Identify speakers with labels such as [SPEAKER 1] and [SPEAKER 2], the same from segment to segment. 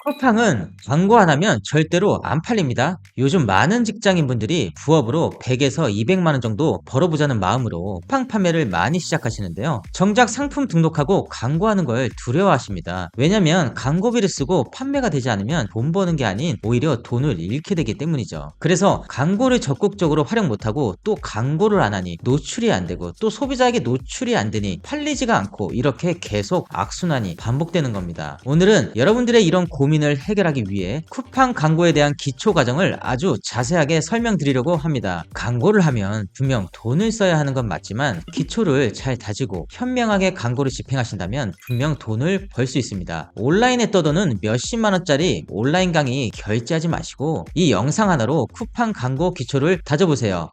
[SPEAKER 1] 쿠팡은 광고 안 하면 절대로 안 팔립니다. 요즘 많은 직장인분들이 부업으로 100에서 200만 원 정도 벌어보자는 마음으로 쿠팡 판매를 많이 시작하시는데요. 정작 상품 등록하고 광고하는 걸 두려워하십니다. 왜냐면 광고비를 쓰고 판매가 되지 않으면 돈 버는 게 아닌 오히려 돈을 잃게 되기 때문이죠. 그래서 광고를 적극적으로 활용 못하고 또 광고를 안 하니 노출이 안 되고 또 소비자에게 노출이 안 되니 팔리지가 않고 이렇게 계속 악순환이 반복되는 겁니다. 오늘은 여러분들의 이런 고민을 해결하기 위해 쿠팡 광고에 대한 기초 과정을 아주 자세하게 설명드리려고 합니다. 광고를 하면 분명 돈을 써야 하는 건 맞지만 기초를 잘 다지고 현명하게 광고를 집행하신다면 분명 돈을 벌 수 있습니다. 온라인에 떠도는 몇십만 원짜리 온라인 강의 결제하지 마시고 이 영상 하나로 쿠팡 광고 기초를 다져보세요.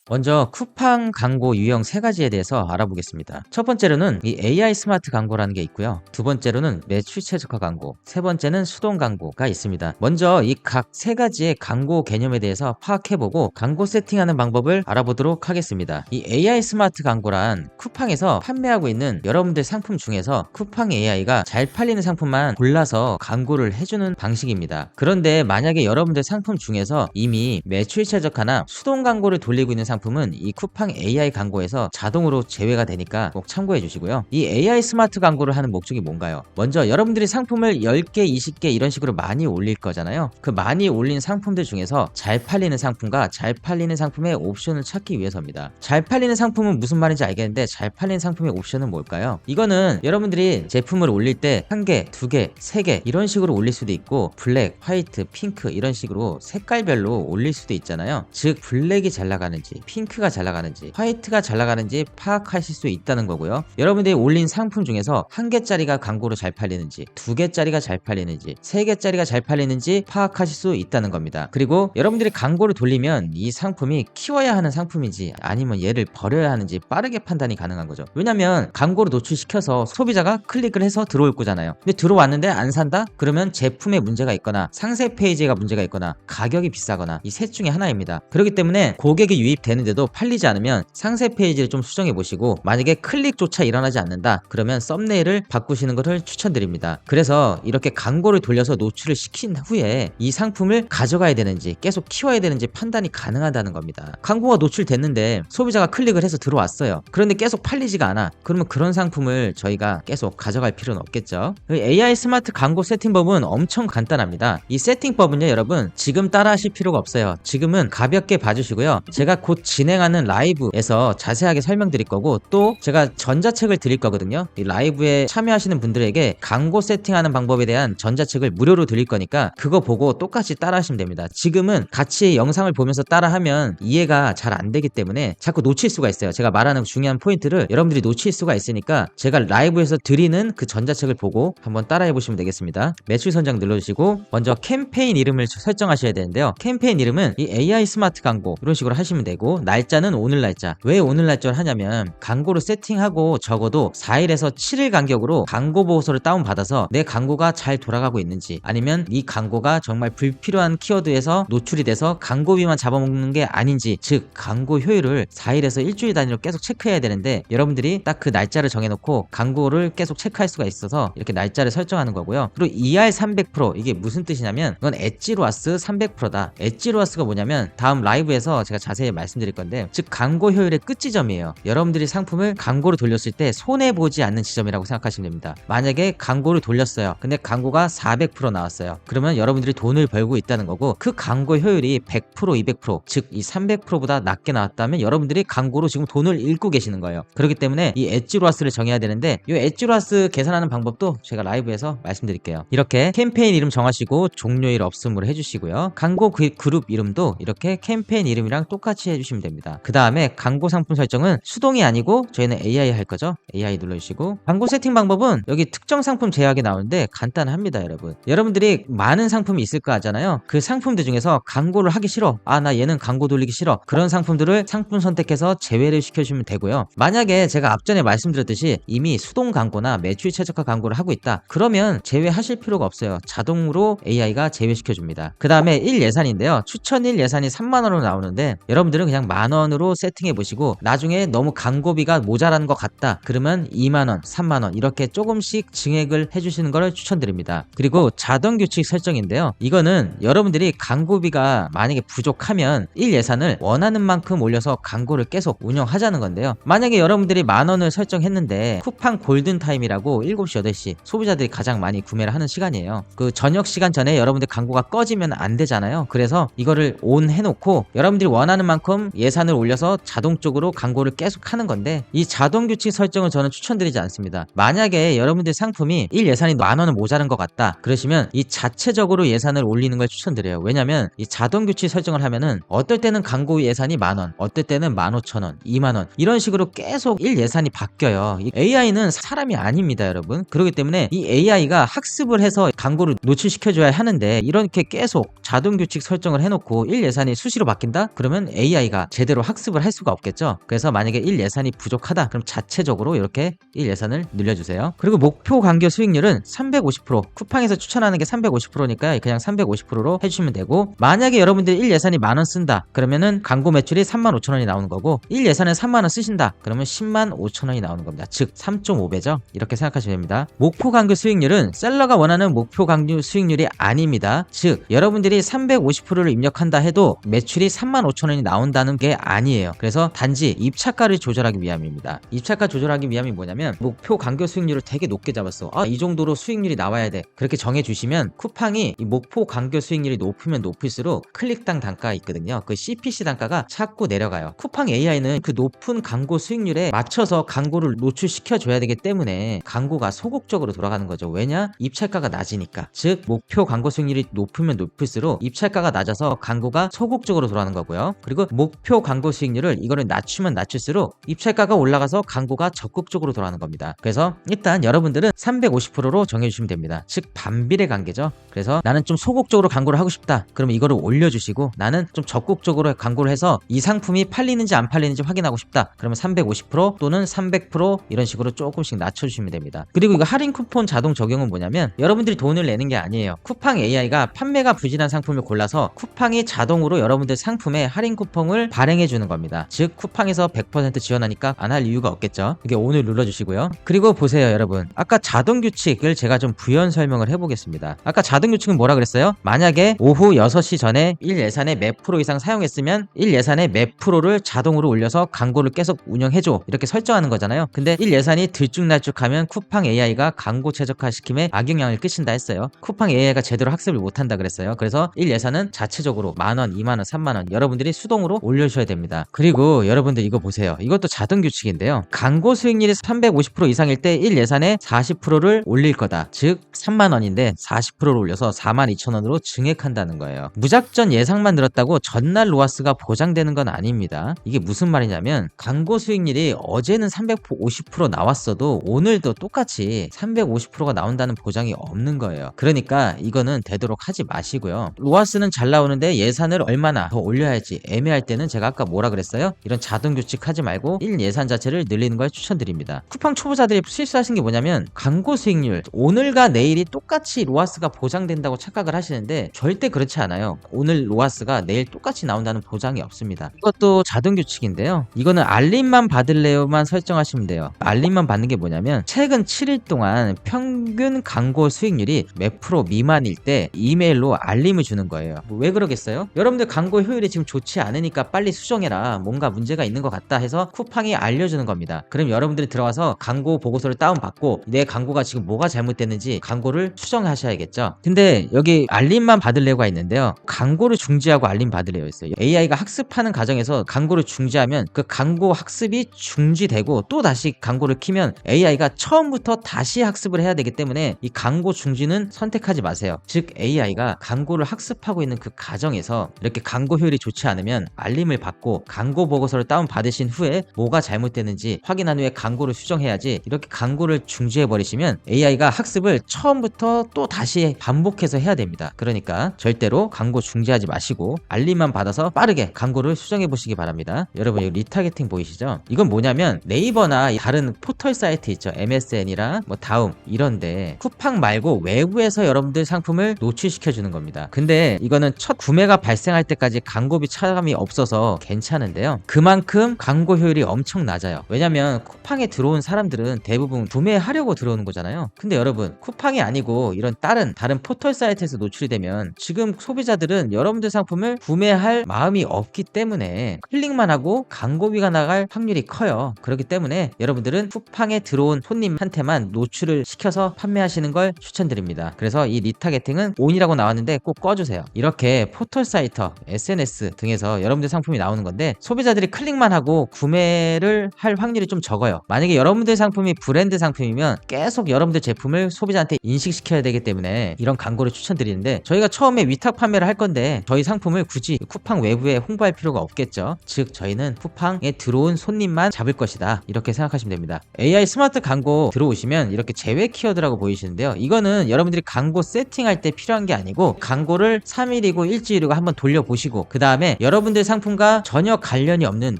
[SPEAKER 1] 먼저 쿠팡 광고 유형 3가지에 대해서 알아보겠습니다. 첫 번째로는 이 AI 스마트 광고라는 게 있고요. 두 번째로는 매출 최적화 광고, 세 번째는 수동 광고가 있습니다. 먼저 이 각 3가지의 광고 개념에 대해서 파악해보고 광고 세팅하는 방법을 알아보도록 하겠습니다. 이 AI 스마트 광고란 쿠팡에서 판매하고 있는 여러분들 상품 중에서 쿠팡 AI가 잘 팔리는 상품만 골라서 광고를 해주는 방식입니다. 그런데 만약에 여러분들 상품 중에서 이미 매출 최적화나 수동 광고를 돌리고 있는 상품은 이 쿠팡 AI 광고에서 자동으로 제외가 되니까 꼭 참고해 주시고요. 이 AI 스마트 광고를 하는 목적이 뭔가요? 먼저 여러분들이 상품을 10개, 20개 이런 식으로 많이 올릴 거잖아요. 그 많이 올린 상품들 중에서 잘 팔리는 상품과 잘 팔리는 상품의 옵션을 찾기 위해서입니다. 잘 팔리는 상품은 무슨 말인지 알겠는데 잘 팔리는 상품의 옵션은 뭘까요? 이거는 여러분들이 제품을 올릴 때 1개, 2개, 3개 이런 식으로 올릴 수도 있고 블랙, 화이트, 핑크 이런 식으로 색깔별로 올릴 수도 있잖아요. 즉 블랙이 잘 나가는지 핑크가 잘 나가는지 화이트가 잘 나가는지 파악하실 수 있다는 거고요. 여러분들이 올린 상품 중에서 1개짜리가 광고로 잘 팔리는지 2개짜리가 잘 팔리는지 3개짜리가 잘 팔리는지 파악하실 수 있다는 겁니다. 그리고 여러분들이 광고를 돌리면 이 상품이 키워야 하는 상품인지 아니면 얘를 버려야 하는지 빠르게 판단이 가능한 거죠. 왜냐면 광고로 노출시켜서 소비자가 클릭을 해서 들어올 거잖아요. 근데 들어왔는데 안 산다? 그러면 제품에 문제가 있거나 상세 페이지가 문제가 있거나 가격이 비싸거나 이 셋 중에 하나입니다. 그렇기 때문에 고객이 유입되는데도 팔리지 않으면 상세 페이지를 좀 수정해 보시고 만약에 클릭조차 일어나지 않는다 그러면 썸네일을 바꾸시는 것을 추천드립니다. 그래서 이렇게 광고를 돌려서 노출을 시킨 후에 이 상품을 가져가야 되는지 계속 키워야 되는지 판단이 가능하다는 겁니다. 광고가 노출됐는데 소비자가 클릭을 해서 들어왔어요. 그런데 계속 팔리지가 않아. 그러면 그런 상품을 저희가 계속 가져갈 필요는 없겠죠. AI 스마트 광고 세팅법은 엄청 간단합니다. 이 세팅법은요 여러분 지금 따라 하실 필요가 없어요. 지금은 가볍게 봐주시고요. 제가 곧 진행하는 라이브에서 자세하게 설명드릴 거고 또 제가 전자책을 드릴 거거든요. 이 라이브에 참여하시는 분들에게 광고 세팅하는 방법에 대한 전자책을 무료로 드릴 거니까 그거 보고 똑같이 따라 하시면 됩니다. 지금은 같이 영상을 보면서 따라하면 이해가 잘 안 되기 때문에 자꾸 놓칠 수가 있어요. 제가 말하는 중요한 포인트를 여러분들이 놓칠 수가 있으니까 제가 라이브에서 드리는 그 전자책을 보고 한번 따라해 보시면 되겠습니다. 매출 선정 눌러주시고 먼저 캠페인 이름을 설정하셔야 되는데요. 캠페인 이름은 이 AI 스마트 광고 이런 식으로 하시면 되고 날짜는 오늘 날짜. 왜 오늘 날짜를 하냐면 광고를 세팅하고 적어도 4일에서 7일 간격으로 광고 보고서를 다운받아서 내 광고가 잘 돌아가고 있는지 아니면 이 광고가 정말 불필요한 키워드에서 노출이 돼서 광고비만 잡아먹는 게 아닌지 즉 광고 효율을 4일에서 일주일 단위로 계속 체크해야 되는데 여러분들이 딱 그 날짜를 정해놓고 광고를 계속 체크할 수가 있어서 이렇게 날짜를 설정하는 거고요. 그리고 ER300% 이게 무슨 뜻이냐면 이건 엣지로아스 300%다. 엣지로아스가 뭐냐면 다음 라이브에서 제가 자세히 말씀드릴 건데 즉 광고 효율의 끝지점이에요. 여러분들이 상품을 광고로 돌렸을 때 손해보지 않는 지점이라고 생각하시면 됩니다. 만약에 광고를 돌렸어요. 근데 광고가 400% 나왔어요. 그러면 여러분들이 돈을 벌고 있다는 거고 그 광고 효율이 100% 200% 즉 이 300%보다 낮게 나왔다면 여러분들이 광고로 지금 돈을 잃고 계시는 거예요. 그렇기 때문에 이 엣지로아스를 정해야 되는데 이 엣지로아스 계산하는 방법도 제가 라이브에서 말씀드릴게요. 이렇게 캠페인 이름 정하시고 종료일 없음으로 해주시고요. 광고 그룹 이름도 이렇게 캠페인 이름이랑 똑같이 해주시면 됩니다. 그 다음에 광고 상품 설정은 수동이 아니고 저희는 AI 할 거죠. AI 눌러주시고 광고 세팅 방법은 여기 특정 상품 제약이 나오는데 간단합니다. 여러분들이 많은 상품이 있을 거 하잖아요. 그 상품들 중에서 광고를 하기 싫어. 나 얘는 광고 돌리기 싫어. 그런 상품들을 상품 선택해서 제외를 시켜주시면 되고요. 만약에 제가 앞전에 말씀드렸듯이 이미 수동 광고나 매출 최적화 광고를 하고 있다. 그러면 제외하실 필요가 없어요. 자동으로 AI가 제외시켜줍니다. 그 다음에 1 예산인데요. 추천일 예산이 3만원으로 나오는데 여러분들은 그냥 그냥 10,000원으로 세팅해 보시고 나중에 너무 광고비가 모자란 것 같다 그러면 20,000원, 30,000원 이렇게 조금씩 증액을 해주시는 걸 추천드립니다. 그리고 자동 규칙 설정인데요. 이거는 여러분들이 광고비가 만약에 부족하면 1 예산을 원하는 만큼 올려서 광고를 계속 운영하자는 건데요. 만약에 여러분들이 10,000원을 설정했는데 쿠팡 골든타임이라고 7시, 8시 소비자들이 가장 많이 구매를 하는 시간이에요. 그 저녁 시간 전에 여러분들 광고가 꺼지면 안 되잖아요. 그래서 이거를 온 해놓고 여러분들이 원하는 만큼 예산을 올려서 자동적으로 광고를 계속 하는 건데 이 자동 규칙 설정을 저는 추천드리지 않습니다. 만약에 여러분들 상품이 1 예산이 10,000원은 모자란 것 같다 그러시면 이 자체적으로 예산을 올리는 걸 추천드려요. 왜냐면 이 자동 규칙 설정을 하면은 어떨 때는 광고 예산이 10,000원, 어떨 때는 15,000원, 20,000원 이런 식으로 계속 1 예산이 바뀌어요. 이 AI는 사람이 아닙니다, 여러분. 그렇기 때문에 이 AI가 학습을 해서 광고를 노출시켜줘야 하는데 이렇게 계속 자동 규칙 설정을 해놓고 1 예산이 수시로 바뀐다? 그러면 AI가 제대로 학습을 할 수가 없겠죠. 그래서 만약에 1 예산이 부족하다 그럼 자체적으로 이렇게 1 예산을 늘려주세요. 그리고 목표 광고 수익률은 350%, 쿠팡에서 추천하는 게 350%니까 그냥 350%로 해주시면 되고, 만약에 여러분들이 1 예산이 10,000원 쓴다 그러면은 광고 매출이 35,000원이 나오는 거고 1 예산에 30,000원 쓰신다 그러면 105,000원이 나오는 겁니다. 즉 3.5배죠. 이렇게 생각하시면 됩니다. 목표 광고 수익률은 셀러가 원하는 목표 광고 수익률이 아닙니다. 즉 여러분들이 350%를 입력한다 해도 매출이 35,000원이 나온다는 게 아니에요. 그래서 단지 입차가를 조절하기 위함입니다. 입차가 조절하기 위함이 뭐냐면 목표 광고 수익률을 되게 높게 잡았어. 이 정도로 수익률이 나와야 돼. 그렇게 정해주시면 쿠팡이 이 목표 광고 수익률이 높으면 높을수록 클릭당 단가가 있거든요. 그 CPC 단가가 자꾸 내려가요. 쿠팡 AI는 그 높은 광고 수익률에 맞춰서 광고를 노출시켜줘야 되기 때문에 광고가 소극적으로 돌아가는 거죠. 왜냐? 입찰가가 낮으니까. 즉 목표 광고 수익률이 높으면 높을수록 입찰가가 낮아서 광고가 소극적으로 돌아가는 거고요. 그리고 목표 광고 수익률을 이거를 낮추면 낮출수록 입찰가가 올라가서 광고가 적극적으로 돌아가는 겁니다. 그래서 일단 여러분들은 350%로 정해주시면 됩니다. 즉 반비례 관계죠. 그래서 나는 좀 소극적으로 광고를 하고 싶다 그러면 이거를 올려주시고, 나는 좀 적극적으로 광고를 해서 이 상품이 팔리는지 안 팔리는지 확인하고 싶다 그러면 350% 또는 300% 이런 식으로 조금씩 낮춰주시면 됩니다. 그리고 이거 할인 쿠폰 자동 적용은 뭐냐면 여러분들이 돈을 내는 게 아니에요. 쿠팡 AI가 판매가 부진한 상품을 골라서 쿠팡이 자동으로 여러분들 상품에 할인 쿠폰을 발행해 주는 겁니다. 즉 쿠팡에서 100% 지원하니까 안 할 이유가 없겠죠. 이게 오늘 눌러주시고요. 그리고 보세요 여러분, 아까 자동 규칙을 제가 좀 부연 설명을 해보겠습니다. 아까 자동 규칙은 뭐라 그랬어요? 만약에 오후 6시 전에 1 예산에 몇 프로 이상 사용했으면 1 예산에 몇 프로를 자동으로 올려서 광고를 계속 운영해줘 이렇게 설정하는 거잖아요. 근데 1 예산이 들쭉날쭉하면 쿠팡 AI가 광고 최적화 시킴에 악영향을 끼친다 했어요. 쿠팡 AI가 제대로 학습을 못한다 그랬어요. 그래서 1 예산은 자체적으로 10,000원, 20,000원, 30,000원 여러분들이 수동으로 올려주셔야 됩니다. 그리고 여러분들 이거 보세요. 이것도 자동 규칙인데요. 광고 수익률이 350% 이상일 때 1 예산에 40%를 올릴 거다. 즉 30,000원인데 40%를 올려서 42,000원으로 증액한다는 거예요. 무작정 예상만 들었다고 전날 로아스가 보장되는 건 아닙니다. 이게 무슨 말이냐면 광고 수익률이 어제는 350% 나왔어도 오늘도 똑같이 350%가 나온다는 보장이 없는 거예요. 그러니까 이거는 되도록 하지 마시고요. 로아스는 잘 나오는데 예산을 얼마나 더 올려야지 애매할 때는 제가 아까 뭐라 그랬어요? 이런 자동 규칙 하지 말고 1 예산 자체를 늘리는 걸 추천드립니다. 쿠팡 초보자들이 실수하신 게 뭐냐면 광고 수익률 오늘과 내일이 똑같이 로아스가 보장된다고 착각을 하시는데 절대 그렇지 않아요. 오늘 로아스가 내일 똑같이 나온다는 보장이 없습니다. 이것도 자동 규칙인데요. 이거는 알림만 받을래요만 설정하시면 돼요. 알림만 받는 게 뭐냐면 최근 7일 동안 평균 광고 수익률이 몇 프로 미만일 때 이메일로 알림을 주는 거예요. 왜 그러겠어요? 여러분들 광고 효율이 지금 좋지 않으니까 빨리 수정해라, 뭔가 문제가 있는 것 같다 해서 쿠팡이 알려주는 겁니다. 그럼 여러분들이 들어가서 광고 보고서를 다운받고 내 광고가 지금 뭐가 잘못됐는지 광고를 수정하셔야겠죠. 근데 여기 알림만 받을래요가 있는데요. 광고를 중지하고 알림 받으래요 있어요. AI가 학습하는 과정에서 광고를 중지하면 그 광고 학습이 중지되고 또 다시 광고를 키면 AI가 처음부터 다시 학습을 해야 되기 때문에 이 광고 중지는 선택하지 마세요. 즉 AI가 광고를 학습하고 있는 그 과정에서 이렇게 광고 효율이 좋지 않으면 알림을 받고 광고 보고서를 다운받으신 후에 뭐가 잘못됐는지 확인한 후에 광고를 수정해야지, 이렇게 광고를 중지해 버리시면 AI가 학습을 처음부터 또 다시 반복해서 해야 됩니다. 그러니까 절대로 광고 중지하지 마시고 알림만 받아서 빠르게 광고를 수정해 보시기 바랍니다. 여러분 여기 리타게팅 보이시죠? 이건 뭐냐면 네이버나 다른 포털 사이트 있죠. MSN이랑 뭐 다음 이런데 쿠팡 말고 외부에서 여러분들 상품을 노출시켜 주는 겁니다. 근데 이거는 첫 구매가 발생할 때까지 광고비 차감이 없어서 없어서 괜찮은데요. 그만큼 광고 효율이 엄청 낮아요. 왜냐면 쿠팡에 들어온 사람들은 대부분 구매하려고 들어오는 거잖아요. 근데 여러분, 쿠팡이 아니고 이런 다른 포털 사이트에서 노출이 되면 지금 소비자들은 여러분들 상품을 구매할 마음이 없기 때문에 클릭만 하고 광고비가 나갈 확률이 커요. 그렇기 때문에 여러분들은 쿠팡에 들어온 손님한테만 노출을 시켜서 판매하시는 걸 추천드립니다. 그래서 이 리타게팅은 ON이라고 나왔는데 꼭 꺼주세요. 이렇게 포털 사이트, SNS 등에서 여러분들 상품이 나오는 건데 소비자들이 클릭만 하고 구매를 할 확률이 좀 적어요. 만약에 여러분들 상품이 브랜드 상품이면 계속 여러분들 제품을 소비자한테 인식시켜야 되기 때문에 이런 광고를 추천드리는데, 저희가 처음에 위탁 판매를 할 건데 저희 상품을 굳이 쿠팡 외부에 홍보할 필요가 없겠죠. 즉 저희는 쿠팡에 들어온 손님만 잡을 것이다, 이렇게 생각하시면 됩니다. AI 스마트 광고 들어오시면 이렇게 제외 키워드라고 보이시는데요. 이거는 여러분들이 광고 세팅할 때 필요한 게 아니고 광고를 3일이고 일주일이고 한번 돌려보시고 그 다음에 여러분들 상품과 전혀 관련이 없는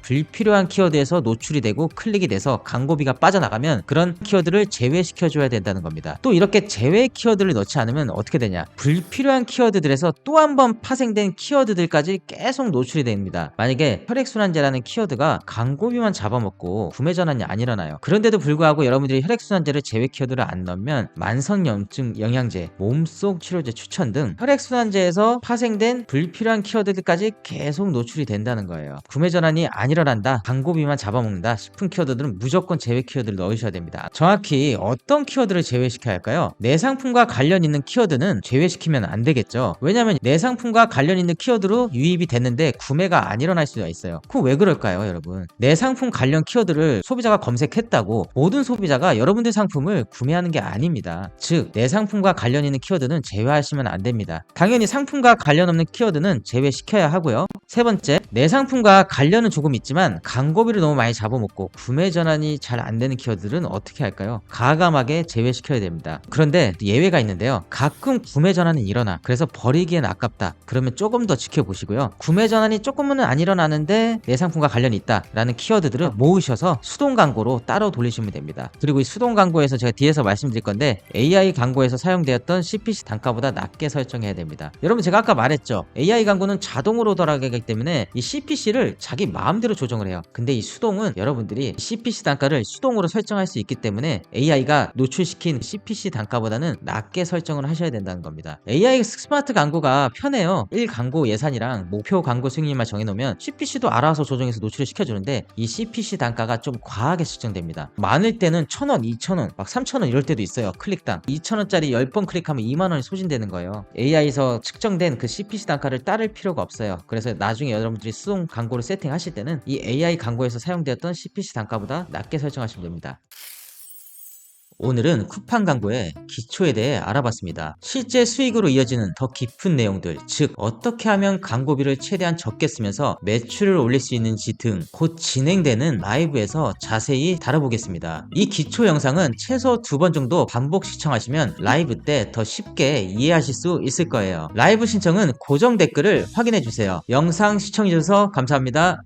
[SPEAKER 1] 불필요한 키워드에서 노출이 되고 클릭이 돼서 광고비가 빠져나가면 그런 키워드를 제외시켜줘야 된다는 겁니다. 또 이렇게 제외 키워드를 넣지 않으면 어떻게 되냐, 불필요한 키워드들에서 또 한 번 파생된 키워드들까지 계속 노출이 됩니다. 만약에 혈액순환제라는 키워드가 광고비만 잡아먹고 구매 전환이 안 일어나요. 그런데도 불구하고 여러분들이 혈액순환제를 제외 키워드를 안 넣으면 만성염증 영양제, 몸속 치료제 추천 등 혈액순환제에서 파생된 불필요한 키워드들까지 계속 노출이 된다는 거예요. 구매 전환이 안 일어난다, 광고비만 잡아먹는다 싶은 키워드들은 무조건 제외 키워드를 넣으셔야 됩니다. 정확히 어떤 키워드를 제외시켜야 할까요? 내 상품과 관련 있는 키워드는 제외시키면 안 되겠죠. 왜냐면 내 상품과 관련 있는 키워드로 유입이 됐는데 구매가 안 일어날 수가 있어요. 그거 왜 그럴까요, 여러분? 내 상품 관련 키워드를 소비자가 검색했다고 모든 소비자가 여러분들 상품을 구매하는 게 아닙니다. 즉, 내 상품과 관련 있는 키워드는 제외하시면 안 됩니다. 당연히 상품과 관련 없는 키워드는 제외시켜야 하고요. 세 번째, 내 상품과 관련은 조금 있지만 광고비를 너무 많이 잡아먹고 구매 전환이 잘 안 되는 키워드들은 어떻게 할까요? 과감하게 제외시켜야 됩니다. 그런데 예외가 있는데요. 가끔 구매 전환이 일어나, 그래서 버리기엔 아깝다, 그러면 조금 더 지켜보시고요. 구매 전환이 조금은 안 일어나는데 내 상품과 관련이 있다 라는 키워드들을 모으셔서 수동 광고로 따로 돌리시면 됩니다. 그리고 이 수동 광고에서 제가 뒤에서 말씀드릴 건데 AI 광고에서 사용되었던 CPC 단가보다 낮게 설정해야 됩니다. 여러분, 제가 아까 말했죠. AI 광고는 자동으로 돌아가기 때문에 이 CPC를 자기 마음대로 조정을 해요. 근데 이 수동은 여러분들이 CPC 단가를 수동으로 설정할 수 있기 때문에 AI가 노출시킨 CPC 단가보다는 낮게 설정을 하셔야 된다는 겁니다. AI 스마트 광고가 편해요. 1 광고 예산이랑 목표 광고 수익률만 정해놓으면 CPC도 알아서 조정해서 노출을 시켜주는데 이 CPC 단가가 좀 과하게 측정됩니다. 많을 때는 1,000원, 2,000원, 막 3,000원 이럴 때도 있어요. 클릭당 2,000원짜리 10번 클릭하면 2만원이 소진되는 거예요. AI에서 측정된 그 CPC 단가를 따를 필요가 없어요. 그래서 나중에 여러분들이 수동 광고를 세팅하실 때는 이 AI 광고에서 사용되었던 CPC 단가보다 낮게 설정하시면 됩니다. 오늘은 쿠팡 광고의 기초에 대해 알아봤습니다. 실제 수익으로 이어지는 더 깊은 내용들, 즉 어떻게 하면 광고비를 최대한 적게 쓰면서 매출을 올릴 수 있는지 등 곧 진행되는 라이브에서 자세히 다뤄보겠습니다. 이 기초 영상은 최소 2번 정도 반복 시청하시면 라이브 때 더 쉽게 이해하실 수 있을 거예요. 라이브 신청은 고정 댓글을 확인해주세요. 영상 시청해주셔서 감사합니다.